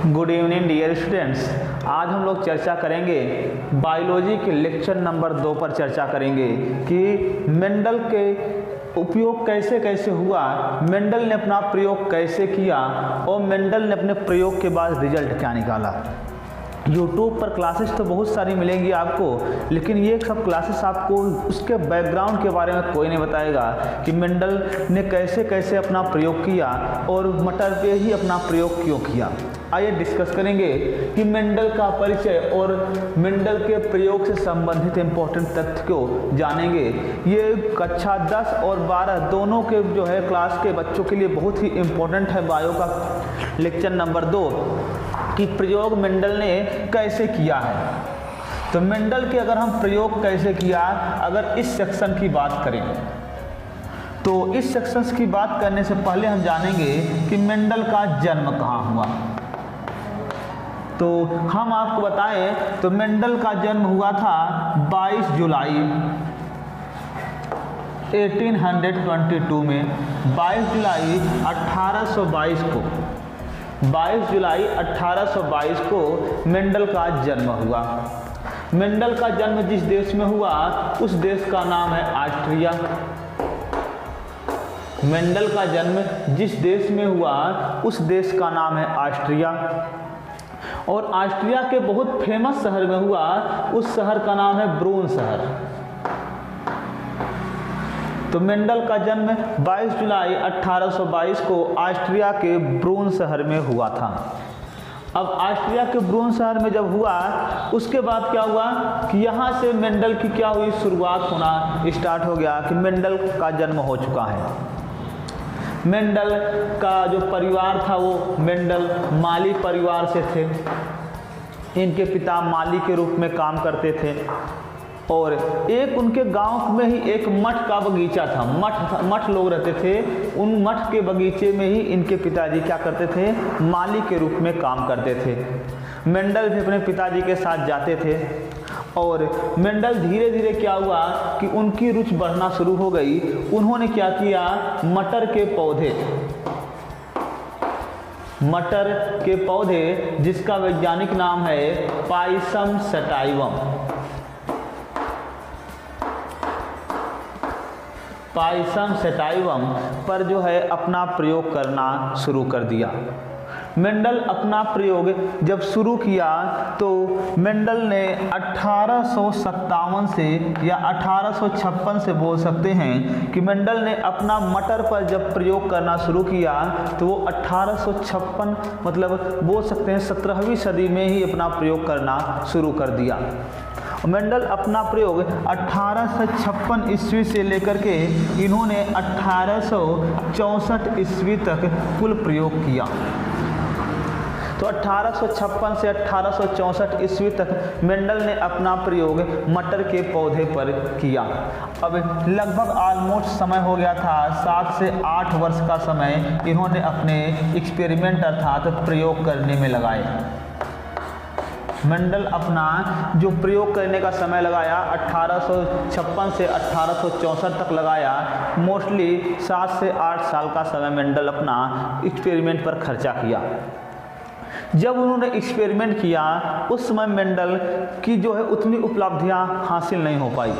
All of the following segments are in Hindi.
Good evening dear students. आज हम लोग चर्चा करेंगे बायोलॉजी के लेक्चर नंबर 2 पर चर्चा करेंगे कि मेंडल के उपयोग कैसे कैसे हुआ, मेंडल ने अपना प्रयोग कैसे किया और मेंडल ने अपने प्रयोग के बाद रिजल्ट क्या निकाला। यूट्यूब पर क्लासेस तो बहुत सारी मिलेंगी आपको, लेकिन ये सब क्लासेस आपको उसके बैकग्राउंड के बारे में कोई नहीं बताएगा कि मेंडल ने कैसे कैसे अपना प्रयोग किया और मटर पे ही अपना प्रयोग क्यों किया। आइए डिस्कस करेंगे कि मेंडल का परिचय और मेंडल के प्रयोग से संबंधित इम्पोर्टेंट तथ्य को जानेंगे। ये कक्षा 10 और 12 दोनों के जो है क्लास के बच्चों के लिए बहुत ही इम्पोर्टेंट है बायो का लेक्चर नंबर 2 कि प्रयोग मेंडल ने कैसे किया है। तो मेंडल के अगर हम प्रयोग कैसे किया, अगर इस सेक्शन की बात करें तो इस सेक्शन की बात करने से पहले हम जानेंगे कि मेंडल का जन्म कहाँ हुआ। तो हम आपको बताएं तो मेंडल का जन्म हुआ था 22 जुलाई 1822 में। 22 जुलाई 1822 को 22 जुलाई 1822 को मेंडल का जन्म हुआ। मेंडल का जन्म जिस देश में हुआ उस देश का नाम है ऑस्ट्रिया। मेंडल का जन्म जिस देश में हुआ उस देश का नाम है ऑस्ट्रिया और ऑस्ट्रिया के बहुत फेमस शहर में हुआ, उस शहर का नाम है ब्रून शहर। तो मेंडल का जन्म 22 जुलाई 1822 को ऑस्ट्रिया के ब्रून शहर में हुआ था। अब ऑस्ट्रिया के ब्रून शहर में जब हुआ उसके बाद क्या हुआ कि यहाँ से मेंडल की क्या हुई, शुरुआत होना स्टार्ट हो गया कि मेंडल का जन्म हो चुका है। मेंडल का जो परिवार था वो मेंडल माली परिवार से थे। इनके पिता माली के रूप में काम करते थे और एक उनके गांव में ही एक मठ का बगीचा था। मठ लोग रहते थे, उन मठ के बगीचे में ही इनके पिताजी क्या करते थे, माली के रूप में काम करते थे। मेंडल भी अपने पिताजी के साथ जाते थे और मेंडल धीरे धीरे क्या हुआ कि उनकी रुचि बढ़ना शुरू हो गई। उन्होंने क्या किया, मटर के पौधे जिसका वैज्ञानिक नाम है पाइसम सटाइवम, पाइसम सटाइवम पर जो है अपना प्रयोग करना शुरू कर दिया। मेंडल अपना प्रयोग जब शुरू किया तो मेंडल ने 1857 से या 1856 से बोल सकते हैं कि मेंडल ने अपना मटर पर जब प्रयोग करना शुरू किया तो वो 1856 मतलब बोल सकते हैं 17वीं सदी में ही अपना प्रयोग करना शुरू कर दिया। मेंडल अपना प्रयोग 1856 ईस्वी से लेकर के इन्होंने 1864 ईस्वी तक कुल प्रयोग किया। तो 1856 से 1864 ईस्वी तक मेंडल ने अपना प्रयोग मटर के पौधे पर किया। अब लगभग ऑलमोस्ट समय हो गया था 7 से 8 वर्ष का समय इन्होंने अपने एक्सपेरिमेंट अर्थात प्रयोग करने में लगाए। मेंडल अपना जो प्रयोग करने का समय लगाया 1856 से 1864 तक लगाया। मोस्टली 7 से 8 साल का समय मेंडल अपना एक्सपेरिमेंट पर खर्चा किया। जब उन्होंने एक्सपेरिमेंट किया उस समय मेंडल की जो है उतनी उपलब्धियां हासिल नहीं हो पाई,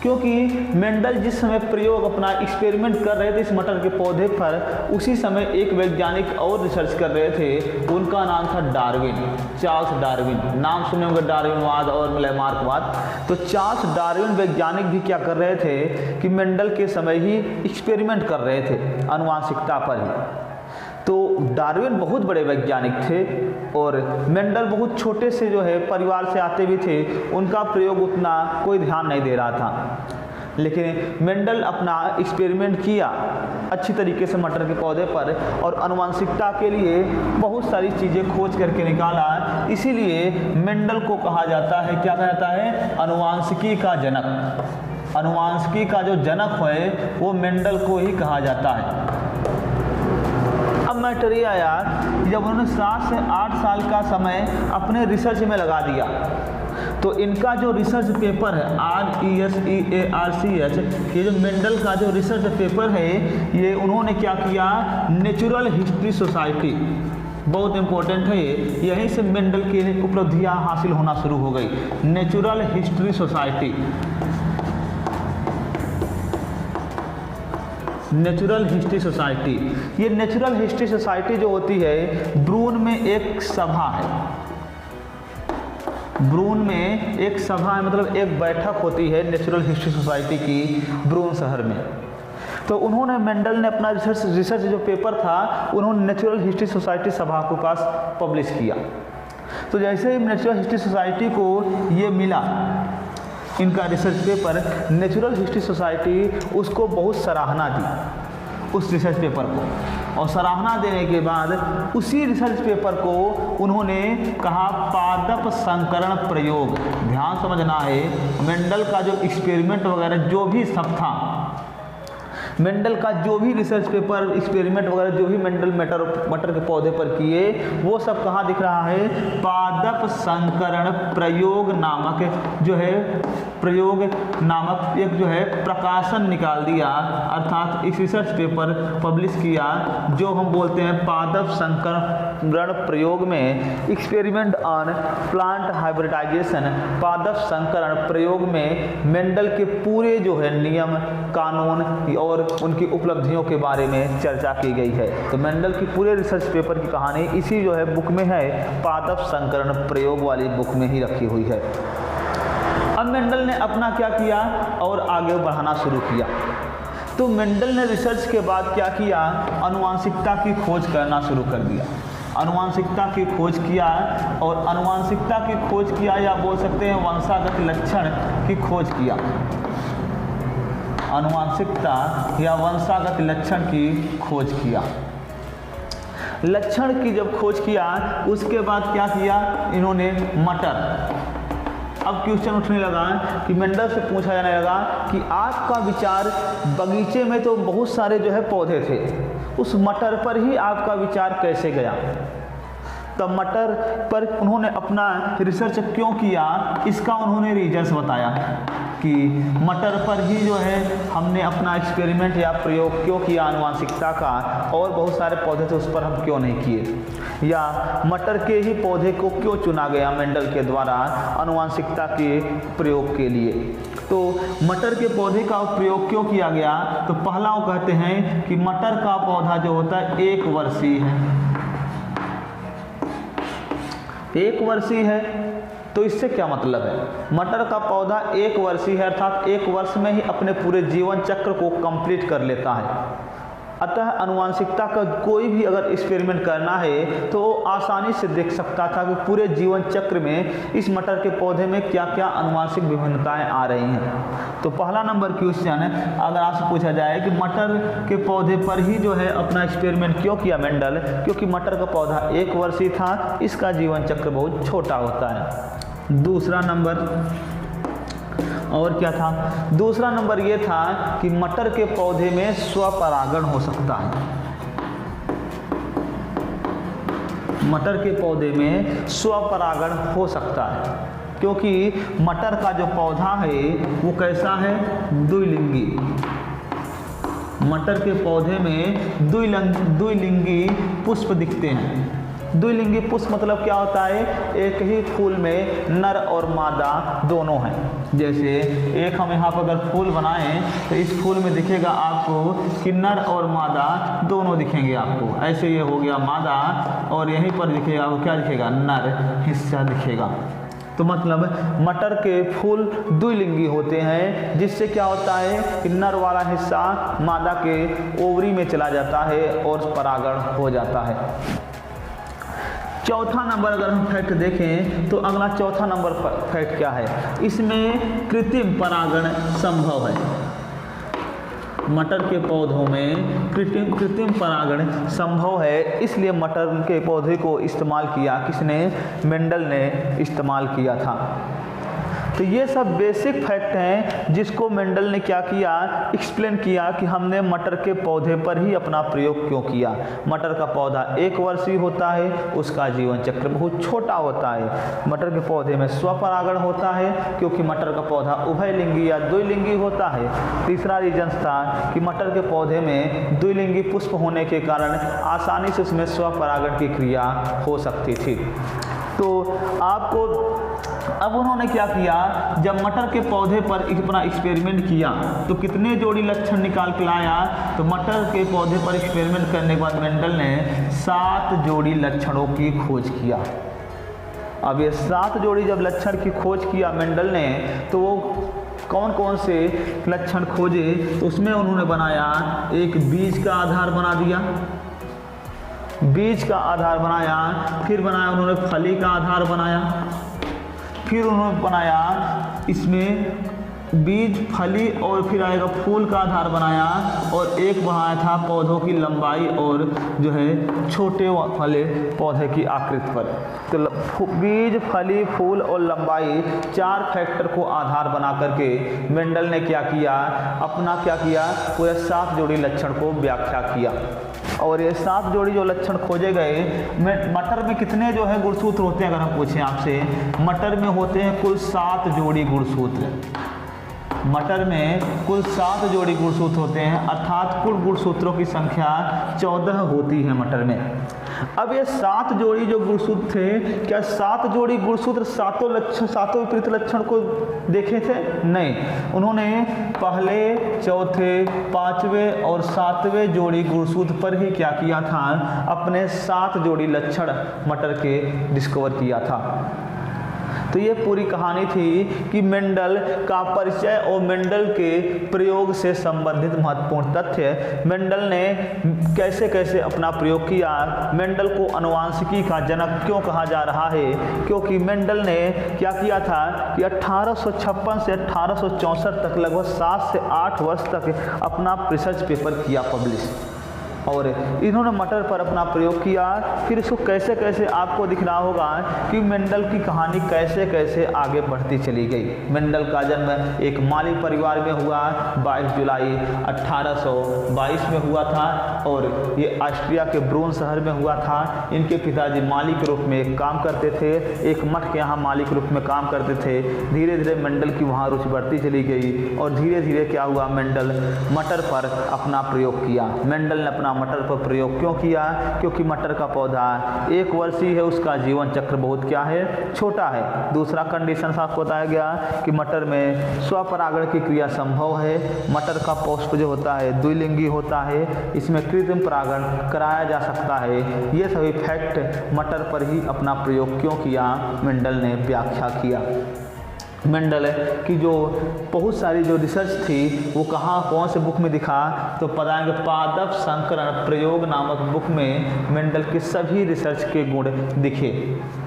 क्योंकि मेंडल जिस समय प्रयोग अपना एक्सपेरिमेंट कर रहे थे इस मटर के पौधे पर, उसी समय एक वैज्ञानिक और रिसर्च कर रहे थे। उनका नाम था डार्विन, चार्ल्स डार्विन। नाम सुने होंगे डार्विनवाद और लैमार्कवाद। तो चार्ल्स डार्विन वैज्ञानिक भी क्या कर रहे थे कि मेंडल के समय ही एक्सपेरिमेंट कर रहे थे आनुवांशिकता पर ही। तो डार्विन बहुत बड़े वैज्ञानिक थे और मेंडल बहुत छोटे से जो है परिवार से आते भी थे, उनका प्रयोग उतना कोई ध्यान नहीं दे रहा था। लेकिन मेंडल अपना एक्सपेरिमेंट किया अच्छी तरीके से मटर के पौधे पर और आनुवंशिकता के लिए बहुत सारी चीज़ें खोज करके निकाला। इसीलिए मेंडल को कहा जाता है, क्या कहा जाता है, अनुवांशिकी का जनक। अनुवांशिकी का जो जनक है वो मेंडल को ही कहा जाता है। अब मैटर ये आया जब उन्होंने 7 से 8 साल का समय अपने रिसर्च में लगा दिया तो इनका जो रिसर्च पेपर है RESEARCH, ये जो मेंडल का जो रिसर्च पेपर है ये उन्होंने क्या किया, नेचुरल हिस्ट्री सोसाइटी बहुत इंपॉर्टेंट है ये। यहीं से मेंडल की उपलब्धियां हासिल होना शुरू हो गई। Natural history society, natural history society, ये नेचुरल हिस्ट्री सोसाइटी जो होती है ब्रून में एक सभा है, ब्रून में एक सभा है, मतलब एक बैठक होती है नेचुरल हिस्ट्री सोसाइटी की ब्रून शहर में। तो उन्होंने मेंडल ने अपना रिसर्च जो पेपर था उन्होंने नेचुरल हिस्ट्री सोसाइटी सभा के पास पब्लिश किया। तो जैसे ही नेचुरल हिस्ट्री सोसाइटी को ये मिला इनका research paper, natural history society उसको बहुत सराहना दी उस रिसर्च पेपर को, और सराहना देने के बाद उसी रिसर्च पेपर को उन्होंने कहा पादप संकरण प्रयोग। ध्यान समझना है, मेंडल का जो एक्सपेरिमेंट वगैरह जो भी सब था, मेंडल का जो भी रिसर्च पेपर एक्सपेरिमेंट वगैरह जो भी मेंडल मटर के पौधे पर किए वो सब कहाँ दिख रहा है, पादप संकरण प्रयोग नामक जो है, प्रयोग नामक एक जो है प्रकाशन निकाल दिया, अर्थात इस रिसर्च पेपर पब्लिश किया जो हम बोलते हैं पादप संकरण प्रयोग में, एक्सपेरिमेंट ऑन प्लांट हाइब्रिडाइजेशन, पादप संकरण प्रयोग में मेंडल के पूरे जो है नियम कानून और उनकी उपलब्धियों के बारे में चर्चा की गई है। तो मेंडल की पूरे रिसर्च पेपर की कहानी इसी जो है बुक में है, पादप संकरण प्रयोग वाली बुक में ही रखी हुई है। अब मेंडल ने अपना क्या किया और आगे बढ़ाना शुरू किया। तो मेंडल ने रिसर्च के बाद क्या किया, अनुवांशिकता की खोज करना शुरू कर दिया। अनुवांशिकता की खोज किया, और अनुवांशिकता की खोज किया या बोल सकते हैं वंशागत लक्षण की खोज किया। अनुवांशिकता या वंशागत लक्षण की खोज किया। लक्षण की जब खोज किया उसके बाद क्या किया इन्होंने, मटर। अब क्वेश्चन उठने लगा कि मेंडल से पूछा जाने लगा कि आपका विचार, बगीचे में तो बहुत सारे जो है पौधे थे, उस मटर पर ही आपका विचार कैसे गया। तब मटर पर उन्होंने अपना रिसर्च क्यों किया, इसका उन्होंने रीजन्स बताया कि मटर पर ही जो है हमने अपना एक्सपेरिमेंट या प्रयोग क्यों किया अनुवांशिकता का, और बहुत सारे पौधे थे उस पर हम क्यों नहीं किए, या मटर के ही पौधे को क्यों चुना गया मेंडल के द्वारा अनुवांशिकता के प्रयोग के लिए। तो मटर के पौधे का प्रयोग क्यों किया गया, तो पहला वो कहते हैं कि मटर का पौधा जो होता है 1 वर्षीय है। 1 वर्षीय है तो इससे क्या मतलब है, मटर का पौधा 1 वर्षीय है अर्थात 1 वर्ष में ही अपने पूरे जीवन चक्र को कंप्लीट कर लेता है। अतः अनुवांशिकता का कोई भी अगर एक्सपेरिमेंट करना है तो वो आसानी से देख सकता था कि पूरे जीवन चक्र में इस मटर के पौधे में क्या क्या अनुवांशिक विभिन्नताएं आ रही हैं। तो पहला नंबर क्वेश्चन अगर आपसे पूछा जाए कि मटर के पौधे पर ही जो है अपना एक्सपेरिमेंट क्यों किया मेंडल, क्योंकि मटर का पौधा 1 वर्षीय था, इसका जीवन चक्र बहुत छोटा होता है। दूसरा नंबर और क्या था, दूसरा नंबर ये था कि मटर के पौधे में स्वपरागण हो सकता है। मटर के पौधे में स्वपरागण हो सकता है क्योंकि मटर का जो पौधा है वो कैसा है, द्विलिंगी। मटर के पौधे में द्विलिंगी पुष्प दिखते हैं। द्विलिंगी पुष्प मतलब क्या होता है, एक ही फूल में नर और मादा दोनों हैं। जैसे एक हम यहाँ पर अगर फूल बनाएं तो इस फूल में दिखेगा आपको कि नर और मादा दोनों दिखेंगे आपको। ऐसे ये हो गया मादा, और यहीं पर दिखेगा आपको क्या दिखेगा, नर हिस्सा दिखेगा। तो मतलब मटर के फूल द्विलिंगी होते हैं, जिससे क्या होता है कि नर वाला हिस्सा मादा के ओवरी में चला जाता है और परागण हो जाता है। चौथा नंबर अगर हम फैक्ट देखें तो अगला चौथा नंबर फैक्ट क्या है, इसमें कृत्रिम परागण संभव है। मटर के पौधों में कृत्रिम परागण संभव है, इसलिए मटर के पौधे को इस्तेमाल किया, किसने, मेंडल ने इस्तेमाल किया था। तो ये सब बेसिक फैक्ट हैं जिसको मेंडल ने क्या किया, एक्सप्लेन किया कि हमने मटर के पौधे पर ही अपना प्रयोग क्यों किया। मटर का पौधा 1 वर्षीय होता है, उसका जीवन चक्र बहुत छोटा होता है। मटर के पौधे में स्वपरागण होता है क्योंकि मटर का पौधा उभयलिंगी या द्विलिंगी होता है। तीसरा रीजन था कि मटर के पौधे में द्विलिंगी पुष्प होने के कारण आसानी से उसमें स्वपरागण की क्रिया हो सकती थी। तो आपको अब उन्होंने क्या किया, जब मटर के पौधे पर अपना एक्सपेरिमेंट किया तो कितने जोड़ी लक्षण निकाल के लाया, तो मटर के पौधे पर एक्सपेरिमेंट करने के बाद मेंडल ने 7 जोड़ी लक्षणों की खोज किया। अब ये 7 जोड़ी जब लक्षण की खोज किया मेंडल ने, तो वो कौन कौन से लक्षण खोजे, तो उसमें उन्होंने बनाया, एक बीज का आधार बना दिया, बीज का आधार बनाया, फिर बनाया उन्होंने फली का आधार बनाया, फिर उन्होंने बनाया इसमें बीज, फली और फिर आएगा फूल का आधार बनाया, और एक बनाया था पौधों की लंबाई और जो है छोटे फले पौधे की आकृति पर। तो बीज, फली, फूल और लंबाई 4 फैक्टर को आधार बना करके मेंडल ने क्या किया, अपना क्या किया, पूरे 7 जोड़ी लक्षण को व्याख्या किया। और ये 7 जोड़ी जो लक्षण खोजे गए, मटर में कितने जो है गुणसूत्र होते हैं, अगर हम पूछें आपसे, मटर में होते हैं कुल 7 जोड़ी गुणसूत्र। मटर में कुल 7 जोड़ी गुणसूत्र होते हैं, अर्थात कुल गुणसूत्रों की संख्या 14 होती है मटर में। अब ये 7 जोड़ी जो गुणसूत्र थे, क्या 7 जोड़ी गुणसूत्र सातों विपरीत लक्षण को देखे थे? नहीं, उन्होंने पहले, चौथे, 5वें और 7वें जोड़ी गुणसूत्र पर ही क्या किया था, अपने 7 जोड़ी लक्षण मटर के डिस्कवर किया था। तो ये पूरी कहानी थी कि मेंडल का परिचय और मेंडल के प्रयोग से संबंधित महत्वपूर्ण तथ्य, मेंडल ने कैसे कैसे अपना प्रयोग किया। मेंडल को अनुवांशिकी का जनक क्यों कहा जा रहा है, क्योंकि मेंडल ने क्या किया था कि 1856 से 1864 तक लगभग 7 से 8 वर्ष तक अपना रिसर्च पेपर किया पब्लिश, और इन्होंने मटर पर अपना प्रयोग किया। फिर इसको कैसे कैसे आपको दिख रहा होगा कि मेंडल की कहानी कैसे कैसे आगे बढ़ती चली गई। मेंडल का जन्म एक माली परिवार में हुआ, 22 जुलाई 1822 में हुआ था, और ये ऑस्ट्रिया के ब्रून शहर में हुआ था। इनके पिताजी माली के रूप में काम करते थे, एक मठ के यहाँ माली के रूप में काम करते थे। धीरे धीरे मेंडल की वहाँ रुचि बढ़ती चली गई, और धीरे धीरे क्या हुआ, मेंडल मटर पर अपना प्रयोग किया। मेंडल ने अपना मटर पर प्रयोग क्यों किया, क्योंकि मटर का पौधा 1 वर्षीय है, उसका जीवन चक्र बहुत क्या है, छोटा है। दूसरा कंडीशन आपको बताया गया कि मटर में स्वपरागण की क्रिया संभव है, मटर का पुष्प जो होता है द्विलिंगी होता है, इसमें कृत्रिम परागण कराया जा सकता है। ये सभी फैक्ट मटर पर ही अपना प्रयोग क्यों किया, मेंडल ने व्याख्या किया। मेंडल की जो बहुत सारी जो रिसर्च थी वो कहाँ कौन से बुक में दिखा, तो बताएंगे पादप संकरण प्रयोग नामक बुक में मेंडल के सभी रिसर्च के गुण दिखे,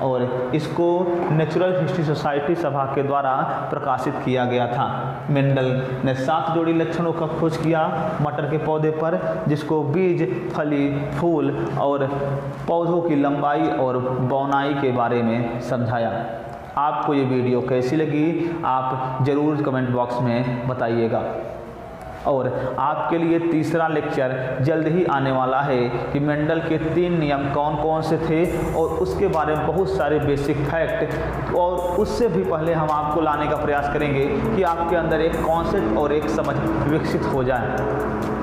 और इसको नेचुरल हिस्ट्री सोसाइटी सभा के द्वारा प्रकाशित किया गया था। मेंडल ने 7 जोड़ी लक्षणों का खोज किया मटर के पौधे पर, जिसको बीज, फली, फूल और पौधों की लंबाई और बौनाई के बारे में समझाया। आपको ये वीडियो कैसी लगी आप ज़रूर कमेंट बॉक्स में बताइएगा। और आपके लिए तीसरा लेक्चर जल्द ही आने वाला है कि मेंडल के 3 नियम कौन कौन से थे, और उसके बारे में बहुत सारे बेसिक फैक्ट, और उससे भी पहले हम आपको लाने का प्रयास करेंगे कि आपके अंदर एक कॉन्सेप्ट और एक समझ विकसित हो जाए।